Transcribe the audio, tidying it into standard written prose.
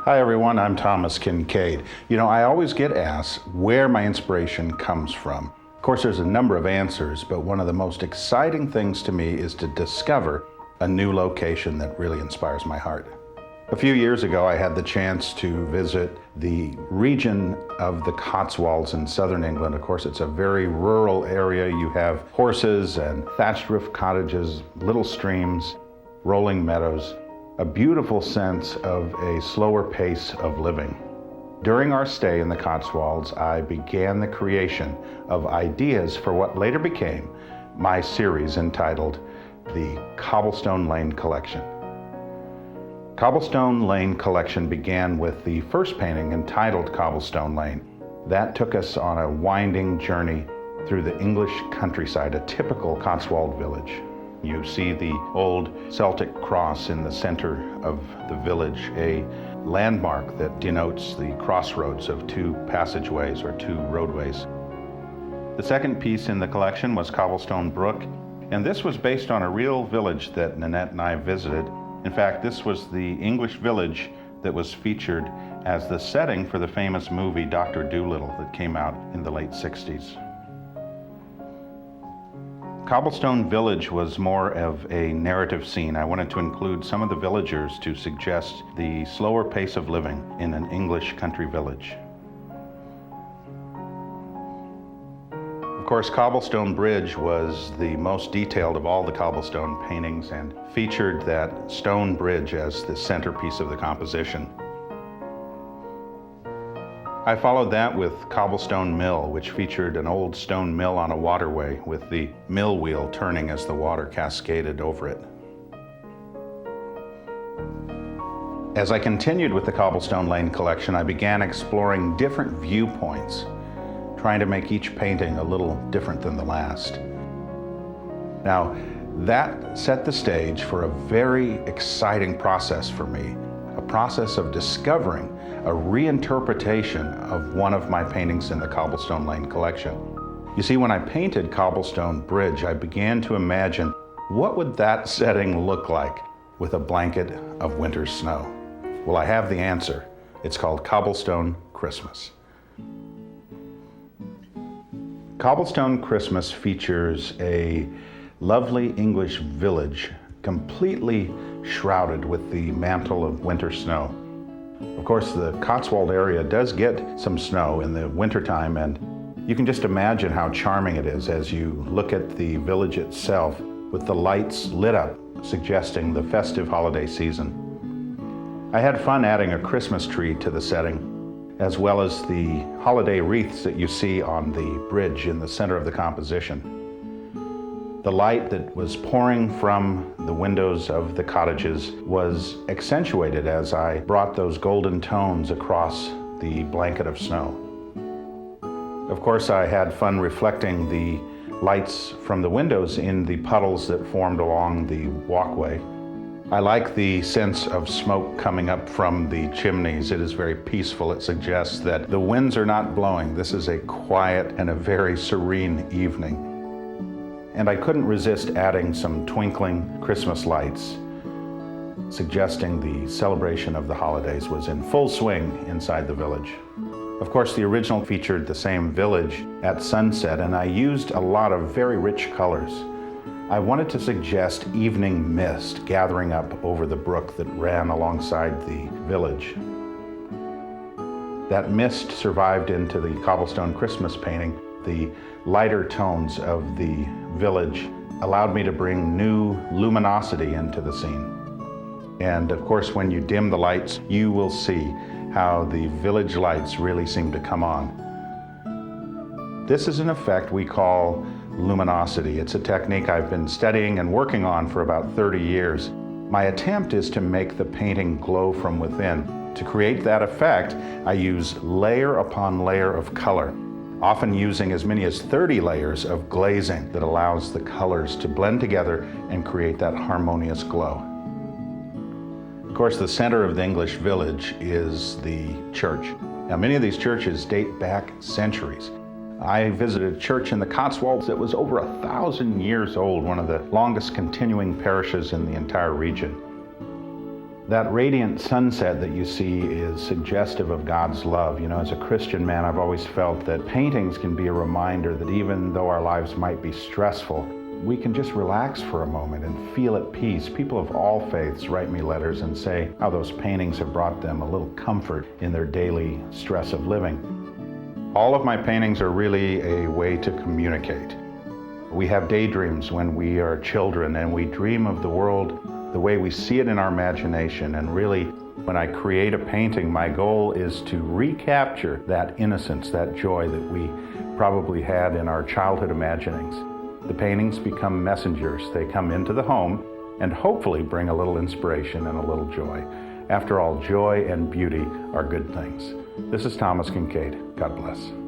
Hi everyone, I'm Thomas Kincaid. I always get asked where my inspiration comes from. Of course, there's a number of answers, but one of the most exciting things to me is to discover a new location that really inspires my heart. A few years ago, I had the chance to visit the region of the Cotswolds in southern England. Of course, it's a very rural area. You have horses and thatched roof cottages, little streams, rolling meadows, a beautiful sense of a slower pace of living. During our stay in the Cotswolds, I began the creation of ideas for what later became my series entitled the Cobblestone Lane Collection. Cobblestone Lane Collection began with the first painting entitled Cobblestone Lane. That took us on a winding journey through the English countryside, a typical Cotswold village. You see the old Celtic cross in the center of the village, a landmark that denotes the crossroads of two passageways or two roadways. The second piece in the collection was Cobblestone Brook, and this was based on a real village that Nanette and I visited. In fact, this was the English village that was featured as the setting for the famous movie Dr. Dolittle that came out in the late 60s. Cobblestone Village was more of a narrative scene. I wanted to include some of the villagers to suggest the slower pace of living in an English country village. Of course, Cobblestone Bridge was the most detailed of all the cobblestone paintings and featured that stone bridge as the centerpiece of the composition. I followed that with Cobblestone Mill, which featured an old stone mill on a waterway with the mill wheel turning as the water cascaded over it. As I continued with the Cobblestone Lane collection, I began exploring different viewpoints, trying to make each painting a little different than the last. Now, that set the stage for a very exciting process for me, a process of discovering a reinterpretation of one of my paintings in the Cobblestone Lane collection. You see, when I painted Cobblestone Bridge, I began to imagine what would that setting look like with a blanket of winter snow. Well, I have the answer. It's called Cobblestone Christmas. Cobblestone Christmas features a lovely English village completely shrouded with the mantle of winter snow. Of course, the Cotswold area does get some snow in the wintertime, and you can just imagine how charming it is as you look at the village itself with the lights lit up, suggesting the festive holiday season. I had fun adding a Christmas tree to the setting, as well as the holiday wreaths that you see on the bridge in the center of the composition. The light that was pouring from the windows of the cottages was accentuated as I brought those golden tones across the blanket of snow. Of course, I had fun reflecting the lights from the windows in the puddles that formed along the walkway. I like the sense of smoke coming up from the chimneys. It is very peaceful. It suggests that the winds are not blowing. This is a quiet and a very serene evening. And I couldn't resist adding some twinkling Christmas lights, suggesting the celebration of the holidays was in full swing inside the village. Of course, the original featured the same village at sunset, and I used a lot of very rich colors. I wanted to suggest evening mist gathering up over the brook that ran alongside the village. That mist survived into the Cobblestone Christmas painting. The lighter tones of the village allowed me to bring new luminosity into the scene. And of course, when you dim the lights, you will see how the village lights really seem to come on. This is an effect we call luminosity. It's a technique I've been studying and working on for about 30 years. My attempt is to make the painting glow from within. To create that effect, I use layer upon layer of color, often using as many as 30 layers of glazing that allows the colors to blend together and create that harmonious glow. Of course, the center of the English village is the church. Now, many of these churches date back centuries. I visited a church in the Cotswolds that was over 1,000 years old, one of the longest continuing parishes in the entire region. That radiant sunset that you see is suggestive of God's love. You know, as a Christian man, I've always felt that paintings can be a reminder that even though our lives might be stressful, we can just relax for a moment and feel at peace. People of all faiths write me letters and say how those paintings have brought them a little comfort in their daily stress of living. All of my paintings are really a way to communicate. We have daydreams when we are children, and we dream of the world the way we see it in our imagination. And really, when I create a painting, my goal is to recapture that innocence, that joy that we probably had in our childhood imaginings. The paintings become messengers. They come into the home and hopefully bring a little inspiration and a little joy. After all, joy and beauty are good things. This is Thomas Kincaid. God bless.